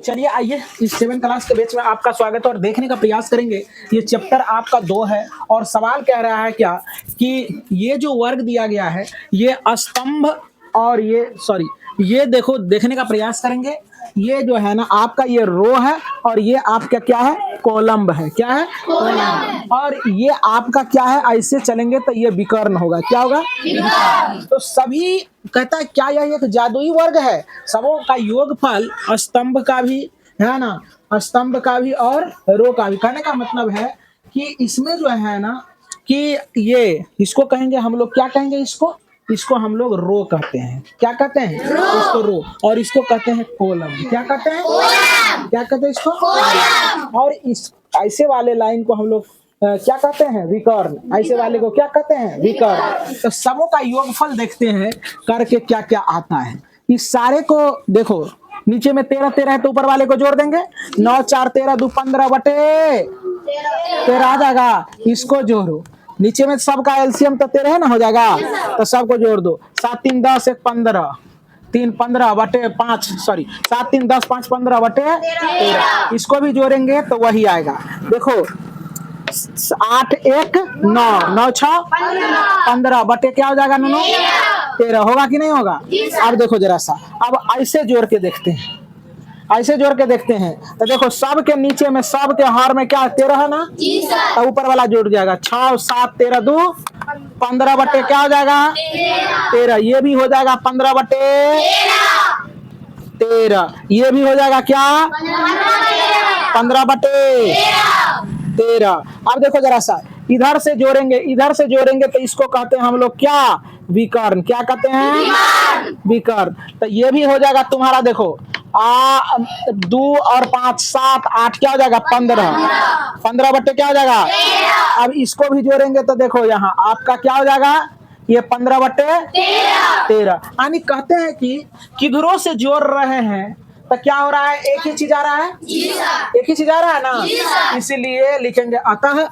चलिए आइए इस 7 क्लास के बैच में आपका स्वागत है और देखने का प्रयास करेंगे। ये चैप्टर आपका 2 है और सवाल कह रहा है क्या कि ये जो वर्ग दिया गया है ये स्तंभ और ये देखो देखने का प्रयास करेंगे। ये जो है ना आपका ये रो है और ये आपका क्या है कॉलम है। क्या है कॉलम। और ये आपका क्या है ऐसे चलेंगे तो ये विकर्ण होगा। क्या होगा तो सभी कहता है क्या यह एक जादुई वर्ग है। सबों का योगफल स्तंभ का भी है ना, स्तंभ का भी और रो का भी। कहने का मतलब है कि इसमें जो है ना कि ये इसको कहेंगे हम लोग क्या कहेंगे, इसको हम लोग रो कहते हैं। क्या कहते हैं इसको रो। और इसको कहते हैं कॉलम। क्या कहते हैं क्या कहते हैं इसको कॉलम। और इस ऐसे वाले लाइन को हम लोग क्या कहते हैं विकर्ण। ऐसे वाले को क्या कहते हैं विकर्ण। तो सबों का योगफल देखते हैं करके क्या क्या आता है। इस सारे को देखो नीचे में 13 13 है तो ऊपर वाले को जोड़ देंगे। 9 4 13 2 15 बटे 13 आ जाएगा। इसको जोड़ो नीचे में सबका एलसीएम तो 13 है ना, हो जाएगा तो सबको जोड़ दो। 7 3 10 1 15 3 15 बटे 5 7 3 10 5 15 बटे 13। इसको भी जोड़ेंगे तो वही आएगा। देखो 8 1 9 9 6 15 बटे क्या हो जाएगा 9 13 होगा कि नहीं होगा। अब देखो जरा सा अब ऐसे जोड़ के देखते हैं। ऐसे जोड़ के देखते हैं तो देखो सब के नीचे में सब के हार में क्या 13 है ना, तो ऊपर वाला जुड़ जाएगा। 6 7 13 2 15 बटे क्या हो जाएगा 13। ये भी हो जाएगा 15 बटे 13। ये भी हो जाएगा क्या 15 बटे 13। अब देखो जरा सा इधर से जोड़ेंगे तो इसको कहते हैं हम लोग क्या विकर्ण। क्या कहते हैं विकर्ण। तो ये भी हो जाएगा तुम्हारा देखो 2 और 5 7 8 क्या हो जाएगा 15 बट्टे क्या हो जाएगा। अब इसको भी जोड़ेंगे तो देखो यहाँ आपका क्या हो जाएगा ये 15 बट्टे 13। यानी कहते हैं कि किधरों से जोड़ रहे हैं तो क्या हो रहा है एक ही चीज आ रहा है, एक ही चीज आ रहा है ना। इसीलिए लिखेंगे अतः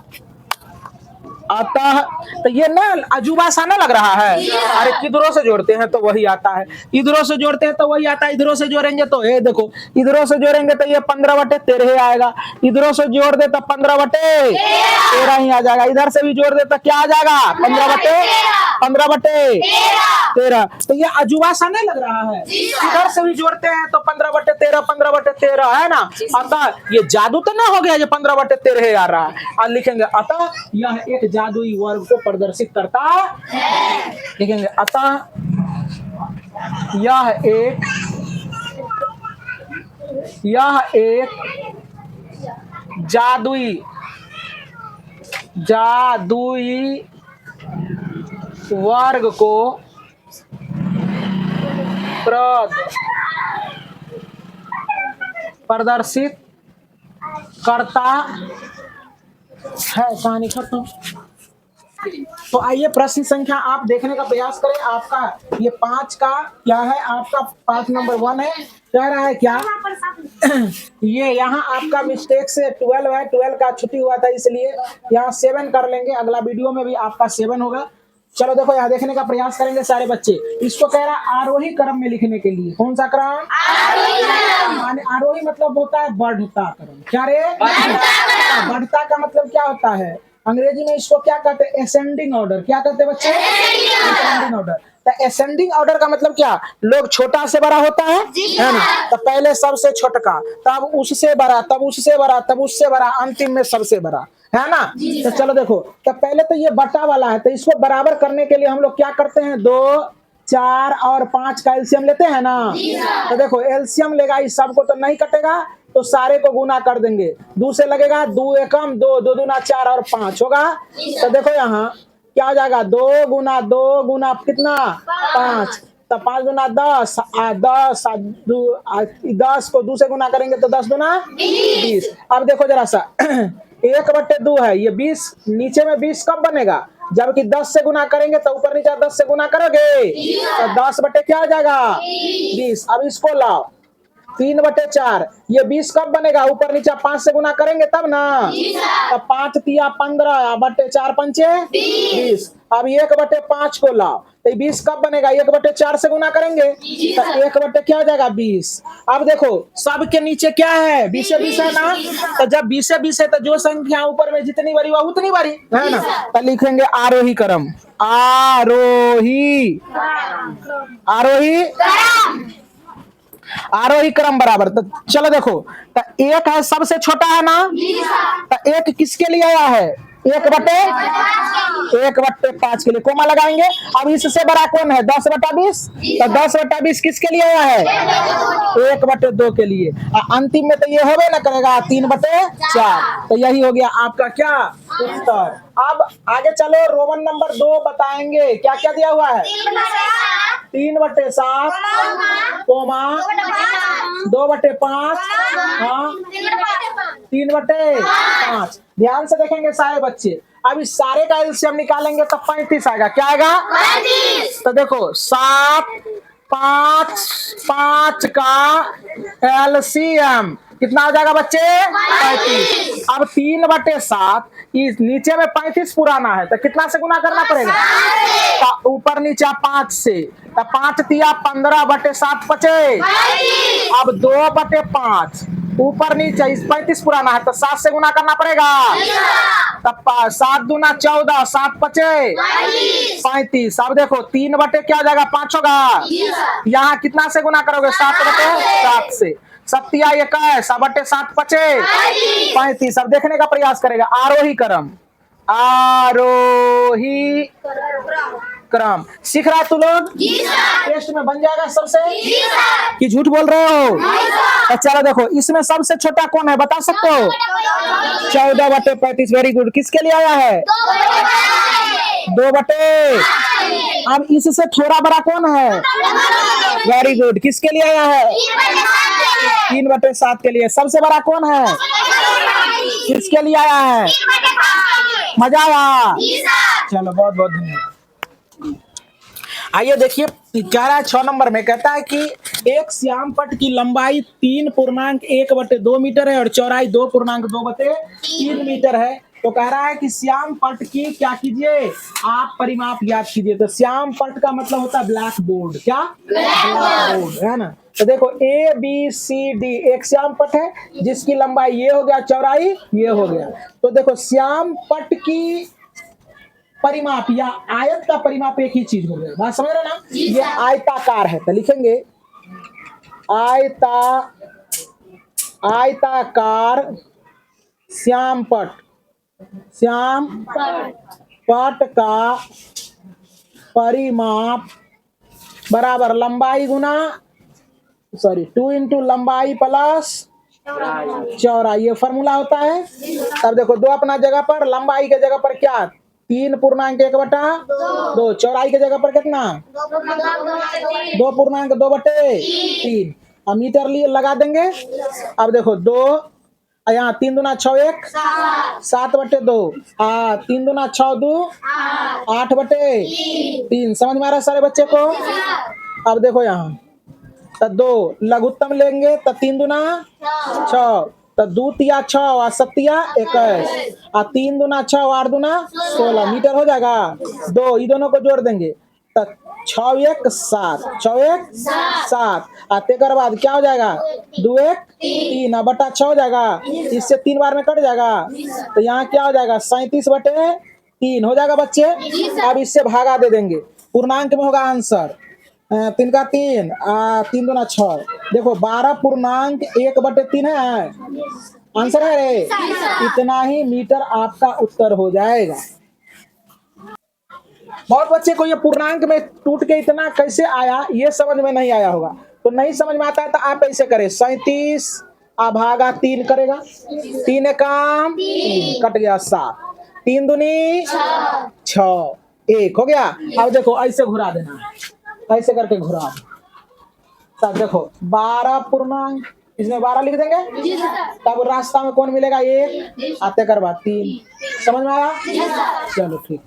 तो ये ना अजूबा सा ना लग रहा है। अरे किधरों से जोड़ते हैं तो वही आता है, इधरों से जोड़ते हैं तो वही आता है। इधरों से जोड़ेंगे तो ये देखो इधरों से जोड़ेंगे तो ये 15 बटे 13 आएगा। इधरों से जोड़ दे तो 15 बटे 13 ही आ जाएगा। इधर से भी जोड़ दे तो क्या आ जाएगा 15 बटे 13। तो ये अजूबा सा नहीं लग रहा है। इधर से भी जोड़ते हैं तो 15 बटे 13 है ना। अतः ये जादू तो ना हो गया जो 15 बटे 13 आ रहा है। और लिखेंगे अतः यह एक जादुई वर्ग को प्रदर्शित करता है। लिखेंगे अतः यह एक जादुई वर्ग को प्रदर्शित करता है। कहानी खत्म। तो आइए प्रश्न संख्या आप देखने का प्रयास करें। आपका ये 5 का क्या है, आपका पाठ नंबर 1 है। कह रहा है क्या ये यहाँ आपका मिस्टेक से 12 है, 12 का छुट्टी हुआ था इसलिए यहाँ 7 कर लेंगे। अगला वीडियो में भी आपका 7 होगा। चलो देखो यहाँ देखने का प्रयास करेंगे सारे बच्चे। इसको कह रहा है आरोही क्रम में लिखने के लिए। कौन सा क्रम आरोही मतलब होता है बढ़ता क्रम। क्या रे बढ़ता का मतलब क्या होता है अंग्रेजी में इसको क्या कहते हैं असेंडिंग ऑर्डर। क्या कहते हैं बच्चे असेंडिंग ऑर्डर। तो असेंडिंग ऑर्डर का मतलब क्या लोग छोटा से बड़ा होता है ना। तो पहले सबसे छोटका तब उससे बड़ा तब उससे बड़ा तब उससे बड़ा अंतिम में सबसे बड़ा है ना। तो चलो देखो तो पहले तो ये बटा वाला है तो इसको बराबर करने के लिए हम लोग क्या करते हैं 2 4 और 5 का एलसीएम लेते हैं ना। तो देखो एलसीएम लेगा इस सबको तो नहीं कटेगा तो सारे को गुना कर देंगे। 2 से लगेगा 2 एकम 2 2 दूना 4 और 5 होगा। तो देखो यहाँ क्या हो जाएगा 2 गुना कितना 5 तो 5 दूना 10 10 को 2 से गुना करेंगे तो 10 दूना 20। अब देखो जरा सा 1 बटे 2 है ये 20 नीचे में 20 कब बनेगा जबकि 10 से गुना करेंगे तो ऊपर नीचे 10 से गुना करोगे तो 10 बटे क्या हो जाएगा 20। अब इसको लाओ 3/4। ये 20 कब बनेगा? ऊपर नीचे 5 से गुना करेंगे तब ना। तो 5 तिया 15 बटे 4 पंचे 20। अब 1/5 को लाओ तो 20 कब बनेगा? 1/4 से गुना करेंगे तो 1 क्या हो जाएगा? 20। अब देखो सब के नीचे क्या है? 20 से 20 है ना। तो जब 20 से 20 है तो जो संख्या ऊपर में जितनी बड़ी हुआ उतनी बड़ी है ना। तो लिखेंगे आरोही क्रम, आरोही आरोही आरोही क्रम बराबर। तो चलो देखो, तो एक है सबसे छोटा है ना। तो एक किसके लिए आया है? 1/5 के लिए कोमा लगाएंगे। अब इससे बड़ा कौन है? 10/20। तो 10/20 किसके लिए आया है? 1/2 के लिए। अंतिम में तो ये होबे ना करेगा 3/4। तो यही हो गया आपका क्या उत्तर। अब आगे चलो, रोमन नंबर 2 बताएंगे क्या क्या दिया हुआ है। 3/7 कोमा 2/5 हाँ 3/5। ध्यान से देखेंगे सारे बच्चे। अब इस सारे का एलसीएम निकालेंगे तो 35 आएगा। क्या आएगा? 35। तो देखो 7 5 5 का एलसीएम कितना हो जाएगा बच्चे? 35। अब 3/7 इस नीचे में 35 पुराना है तो कितना से गुना करना पड़ेगा? तो ऊपर नीचे 5 से। तो 5 तिया 15/7 बचे। अब 2/5 ऊपर नीचे इस 35 पुराना है तो 7 से गुना करना पड़ेगा। तब 7 दूना 14 7 बचे 35। अब देखो 3 क्या हो जाएगा? 5 होगा। यहाँ कितना से गुना करोगे? 7/7 से। 7 21 7/7 बचे 35। अब देखने का प्रयास करेगा आरोही क्रम, आरोही क्रम। सीख रहा है तू लोग? टेस्ट में बन जाएगा सबसे कि झूठ बोल रहे हो? तो चलो देखो, इसमें सबसे छोटा कौन है बता सकते हो? 14/35। Very good. किसके लिए आया है? 2 बटे। अब इससे थोड़ा बड़ा कौन है? Very good. किसके लिए आया है? 3/7 के लिए। सबसे बड़ा कौन है? किसके लिए आया है? मजा आया? चलो बहुत बहुत धन्यवाद। आइए देखिए कह रहा है 6 नंबर में, कहता है कि एक श्याम पट की लंबाई 3.1/2 मीटर है और चौड़ाई 2.2/3 मीटर है। तो कह रहा है कि श्याम पट की क्या कीजिए आप परिमाप ज्ञात कीजिए। तो श्याम पट का मतलब होता है ब्लैक बोर्ड। क्या? ब्लैक बोर्ड है ना। तो देखो ABCD एक श्याम पट है जिसकी लंबाई ये हो गया, चौड़ाई ये हो गया। तो देखो श्याम पट की परिमाप या आयत का परिमाप एक ही चीज हो गया। बात समझ रहे ना। ये आयताकार है तो लिखेंगे आयताकार श्याम पट का परिमाप बराबर लंबाई गुना 2 इंटू लंबाई प्लस चौड़ाई। ये फॉर्मूला होता है। तब देखो 2 अपना जगह पर, लंबाई के जगह पर क्या 3.1/2, चौड़ाई के जगह पर कितना 2.2/3। मीटर लिए लगा देंगे। अब देखो 2 यहाँ 3 दूना 6 1 7/2 3 दूना 6 2 8/3। समझ में आ रहा है सारे बच्चे को? अब देखो यहाँ तो 2 लघुत्तम लेंगे तो 3 दूना 6 तो 2 तिया 6 और 7 तिया 21 और 3 दूना 6 8 दूना 16 मीटर हो जाएगा। 2 ये दोनों को जोड़ देंगे तो 6 1 7 6 1 7 और तेकर बाद क्या हो जाएगा 2 1 3 बटा 6 हो जाएगा। इससे 3 बार में कट जाएगा तो यहाँ क्या हो जाएगा 37/3 हो जाएगा बच्चे। अब इससे भागा दे देंगे, पूर्णांक में होगा आंसर 3 का 3 3 दूना 6। देखो 12.1/3 है आंसर है रे। इतना ही मीटर आपका उत्तर हो जाएगा। बहुत बच्चे को ये पूर्णांक में टूट के इतना कैसे आया ये समझ में नहीं आया होगा। तो नहीं समझ में आता है तो आप ऐसे करें 37 भागा 3 करेगा। 3 काम 3 कट गया 7 3 दूनी 6 1 हो गया। अब देखो ऐसे घुरा देना है, ऐसे करके घुरा दो। तब देखो 12 पूर्णांक इसमें 12 लिख देंगे। तब रास्ता में कौन मिलेगा 1 आते कर बाद 3। समझ में आया? चलो ठीक।